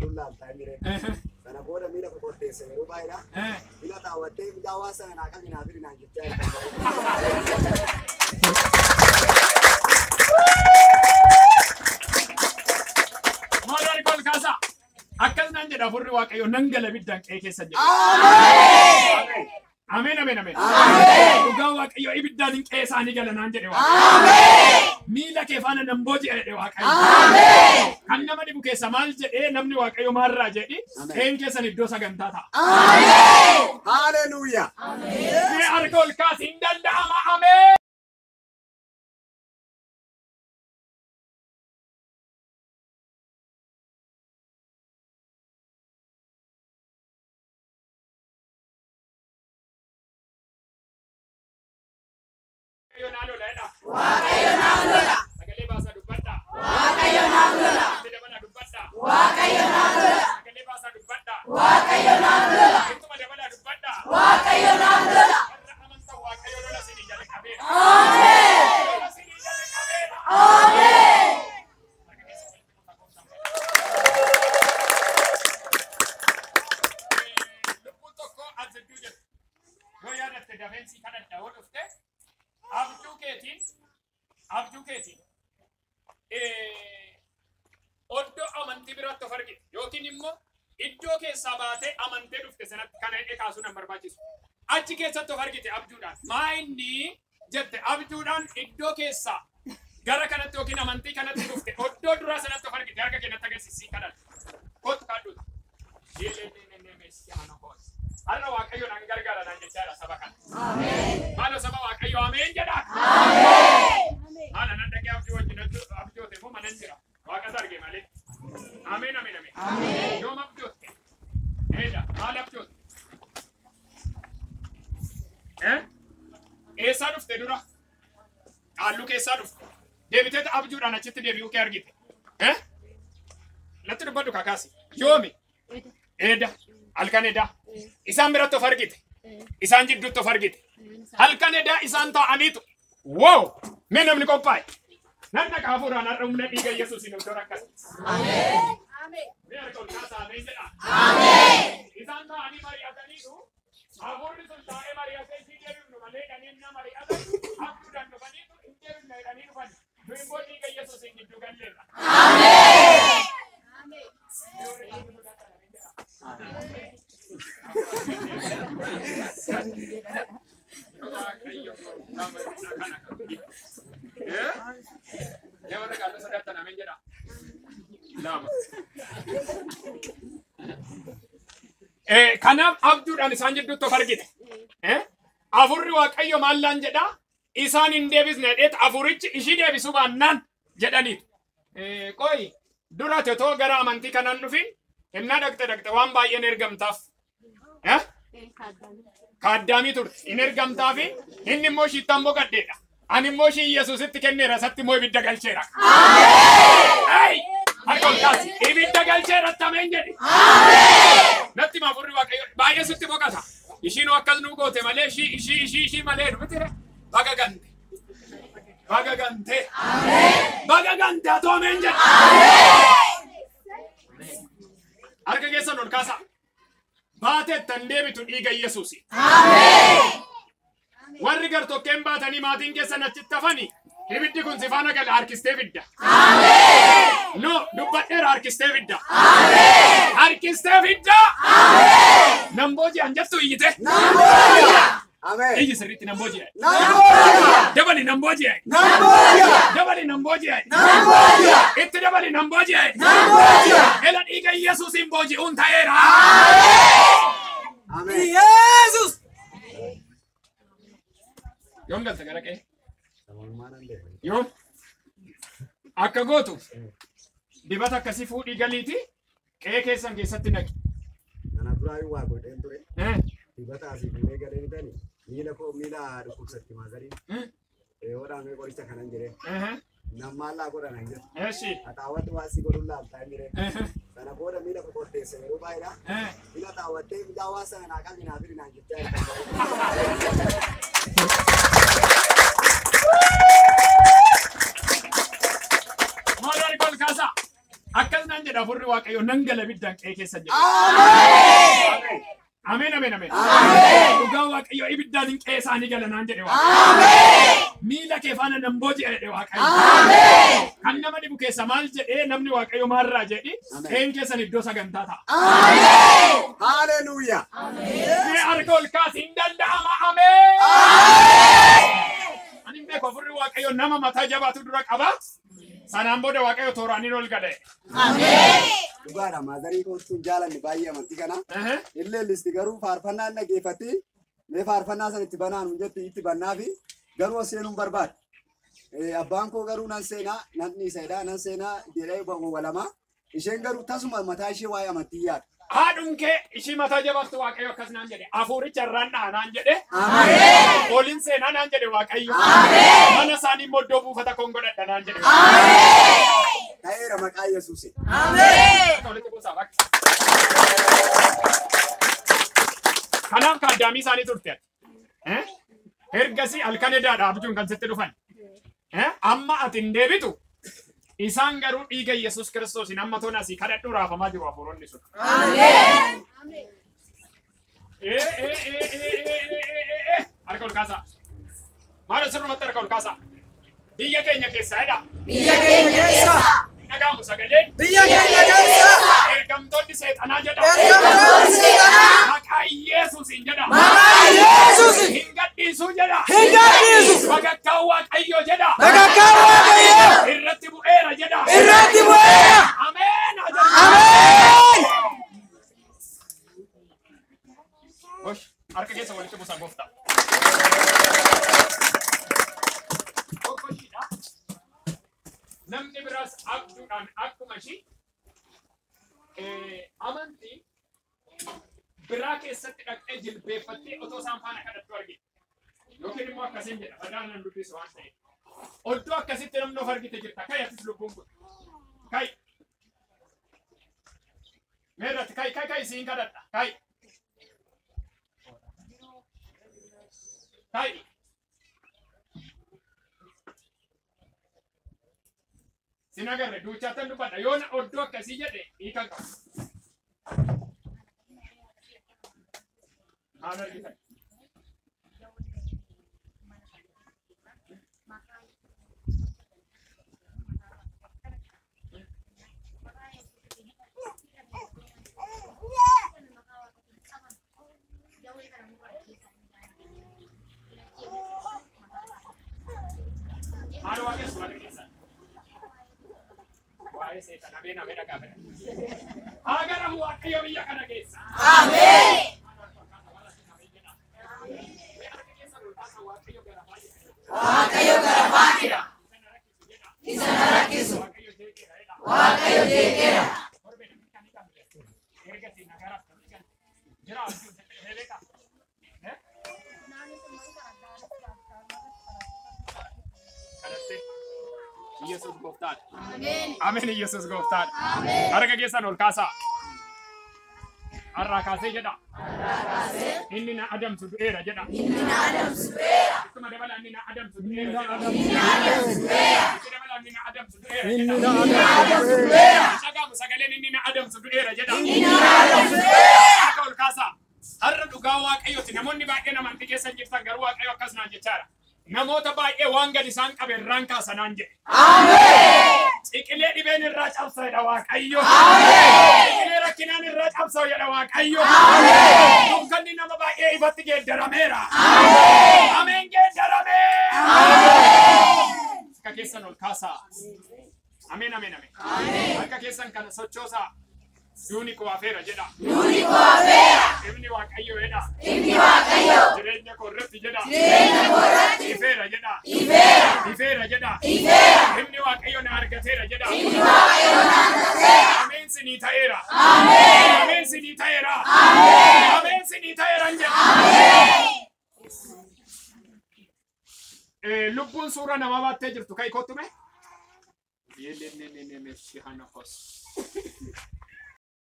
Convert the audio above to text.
Dullaan taa'ee sana booda miila qoqqooddeessa yeroo baay'eedha. Miila taawwattee miidhaa sana naa qalli naa firi naan jechaa jirta. Maadaan kol kaasaa akkas naan jedha furri waaqayyo nan gala biddaan qe'ee keessa jedha. Ameen ameen ameen. Dhugaa waaqayyo ibiddaan hin qe'ee isaanii gala naan jedhe waaqayyo. Miila kee faana nan booji'a jedhe waaqayyo. Kan nama dhibu keessa maal jedhee namni waaqayyo maalirraa jedhi qe'een keessan iddoo sagantaa ta'a. Haleluuyaa. Mee harka ol kaasi hin danda'ama. Ameen. Waaqayyo naaf lola. Sagalee baasaa dubbadha. Waaqayyo naaf lola. Dabala dubbadha. Waaqayyo naaf lola. Sagalee baasaa dubbadha. Waaqayyo naaf lola. Ittuma dabala dubbadha. Waaqayyo naaf lola. Warra amantaa waaqayyo lola sinii jala qabeera. Ameen. Lola sinii jala qabeera. Ameen. Lubbuun tokko as hedduu jedhu. Yoo yaadatte dafeensi kadhadha yoo dhufte. Abjuu keetiin oddoo amantii biraatti of argite yookiin immoo iddoo keessaa baatee amantee dhufte sanatti kana hidhee kaasuu nan barbaachisu. Achi keessatti of argite abjuudhaan. Maa inni jette abjuudhaan iddoo keessaa gara kanatti yookiin amantii kanatti dhufte oddoo duraa sanatti of argite harka keenyatti agarsiisii kadhadha. Kootu kaadhuuti. Har'a waaqayyo nan gargaara naan jechaadha saba kana. Ameen. Maaloo saba waaqayyo ameen jedha. Ameen. Haala nan dhaqee abjuu wajjin abjoote moo manan jira. Waaqatu arge malee. Ameen ameen ameen. Ameen. Yoom abjoote? Eeda maal abjoote? Eessaa dhufte dura? Qaalluu keessaa dhufte. Deebiteeta abjuudhaan achitti deebi'uu kee argite. Natti dubbadhu kakaasi. Yoomi? Eeda. Halkan edaa. Isaan biratti of argite. Isaan jidduutti of argite. Halkan edaa isaan taa'aniitu. Wow! Mee namni qophaa'e. Nan dhaqa hafuuraan har'a humna dhiiga Yesuusiin iddoo rakkate. Ameen. Ameen. Mee harka ol kaasaa ameen jedha. Ameen. Isaan taa'anii mari'ataniitu. Hafuurri sun taa'ee mari'atee itti deebifnu malee dhaniin na mari'atan. Abjuudhaan dhufaniitu hin deebifne jedhanii dhufan. Nu immoo dhiiga Yesuusiin gidduu galleerra. Ameen. Ameen. Kanaaf abjuudhaan isaan jidduutti of argite. Afurri waaqayyo maallaan jedhaa isaan hin deebisne jedheet afurichi ishii deebisuu baannaan jedhaniitu. Qoyi dura tetoo gara amantii kanaan dhufin innaa dhaqxe waan baay'een ergamtaaf. Kaaddaamii turte hin ergamtaafi inni immoo shiittaan boqaddeedha. Ani immoo shii Yesuusitti kenneera isatti immoo ibidda galcheera. Ameen. Harka ol kaasi. Ibidda galcheera tameen jedhi. Ameen. Natti maafurri waaqayyo baay'ee sitti boqata. Ishiin akkas nu goote malee ishii malee dhufite baga gante. Baga gante. Ameen. Baga gante atoomeen jedhi. Ameen. Harka keessan ol kaasa. Baatettan deebitu dhiiga Yesuusi. Ameen. Warri gartokkeen baatanii maatiin keessan achitti hafanii ibiddi kun si faana gala harkistee fidda. Ameen. No, dubbadheera harkistee fidda. Ameen. Harkistee fidda. Ameen. Nambooji'an jettu iyyite. Nambooji'a. Ameen. Iyyi sirriitti nambooji'a. Nambooji'a. Dabali nambooji'a. Nambooji'a. Dabali nambooji'a. Nambooji'a. Itti dabali nambooji'a. Nambooji'a. Ela dhiiga Yesuusiin booji'uun ta'eera. Ameen. Yesus. Yoom galta gara qe'ee? Yoom? Akka gootu dibata akkasii fuudhii galiiti qe'ee keessan keessatti naqi. Kana duraayyuu waa godheen ture. Dibata asii fuudhee galee bitanii miila dhukkubsatti maasariin. Yoodhaan qoricha kanan jireen. Nammaallaa godhanan jiru. Xaawwatti waa si godhuun laaltaa jireen. Sana booda miila qoqqooddeessa yeroo baay'eedha. Miila xaawwattee miidhaa waa sana naa qalli naa firi naan jechaa jirta. Maadaan kol kaasaa akkas naan jedha afurri waaqayyo nan gala ibiddaan qe'ee keessa jira. Ameen ameen ameen. Dhugaa waaqayyo ibiddaan qe'ee isaanii gala naan jedhe waaqayyo. Miila kee faana nan booji'e jedhe waaqayyo. Kan nama dhibu keessa maal jedhee namni waaqayyo maalirraa jedhi qe'een keessan iddoo sagantaa ta'a. Haleluuyaa. Mee harka ol kaasi hin danda'ama. Ameen. Ani beeku afurri waaqayyo nama mataa jabaatu dura qaba. Sanaan booda waaqayyo tooraaniin ol gale. Dhugaadha maazarii kootuun jaalanne baay'ee amantii kana. Illee listi garuu faarfannaa dhaggeeffatti mee faarfannaa san itti banaan jetti itti bannaa fi garuu seenuun barbaada. Abbaan koo garuu nan seenaa nan dhiisedha nan seenaa jedhee walama. Isheen garuu tasuma mataa ishee waa'ee amantii yaada. Haadhuun kee ishii mataa jabaatu waaqayyo akkas naan jedhe. Afuuricha irraan dha'a naan jedhe. Oliin seenaa naan jedhe waaqayyo. Mana isaanii immoo iddoo buufata koon godhadha naan jedhe. Ta'eera maqaa Yesuusi. Kanaaf kaaddaamii isaanii turte. Ergasii halkan edaadha abjuun kan sitti dhufan. Amma ati hin deebitu. Isaan garuu dhiiga Yesuus Kiristoosiin amma toon asii kadhadhu raafamaa jiru hafuuronni sun. Harka ol kaasaa. Maal sirrumatti harka ol kaasaa. Biyya keenya keessaa jedha. Biyya keenya keessaa. Dhagaamu sagaleen. Biyya keenya keessaa. Ergamtoonni seexanaa jedha. Ergamtoonni seexanaa. Maqaa Yesuusiin jedha. Maqaa Yesuusiin. Hin gadhiisuu jedha. Hin gadhiisu. Bakakkaa waaqayyo jedha. Bakakkaa waaqayyo. Irratti bu'eera jedha. Irratti bu'eera. Ameen. Ameen. Hosh, harka keessa walitti buusaa gooftaa. Namni biraas abduudhaan akkuma ishii amantii biraa keessatti dhaqxee jilbeeffattee otoo isaan faana kadhattu argite. Yookiin immoo akkasiin jedha badaan nan dubbisu waan ta'eef. Oddoo akkasitti namni of argite jirta. Kai atis lubbuun kun. Kai. Meerratti kai isiin kadhadha. Kai. Kai. Sinagarre duuchaatan dubbadha yoo oddoo akkasii jedhe hiikan qabu. Maal argitan? Maal waaqessu warri keessan? Waa'ee seetan ameen ameen dhagaafadha. Haa garamu waaqayyo biyya kana keessa. Ameen. Waaqayyo garafaa jira. Isa na rakkisu. Waaqayyo jeeqeera. Yesus gooftaan. Ameen Yesus gooftaan. Harka keessan ol kaasaa. Harraa kaasee jedha. Inni na adamsu du'eera jedha. Inni na adamsu du'eera. Ittuma dabala inni na adamsu du'eera. Inni na adamsu du'eera. Itti dabala inni na adamsu du'eera. Inni na adamsu du'eera. Dhagaamu sagaleen inni na adamsu du'eera jedha. Inni na adamsu du'eera. Harka ol kaasaa. Har'a dhugaa waaqayyooti. Namoonni baay'een amantii keessa jirtan garuu waaqayyo akkas naan jechaadha. Namoota baay'ee waan gadi isaan qabe irraan kaasanaan jedhe. Ameen. Ciqilee dhibeen irraa cabsa jedha waaqayyo. Ameen. Ciqilee rakkinaan irraa cabsa jedha waaqayyo. Ameen. Dukkanni nama baay'ee ifatti geeddarameera. Ameen. Ameen geeddarameera. Ameen. Harka keessan ol kaasaa. Ameen ameen ameen. Ameen. Harka keessan kana sochoosaa. Duuni koo hafeera jedha. Duuni koo hafeera. Ifni waaqayyo jedha. Ifni waaqayyo. Jireenya koo irratti jedha. Jireenya koo irratti. Ifeera jedha. Ifeera. Ifeera jedha. Ifeera. Ifni waaqayyo na argateera jedha. Ifni waaqayyo na argateera. Ameen sinii ta'eera. Ameen. Ameen sinii ta'eera. Ameen. Ameen sinii ta'eera jedha. Ameen. Lubbuun suura namaa baattee jirtu kai kottume. Yeellee shihana kos.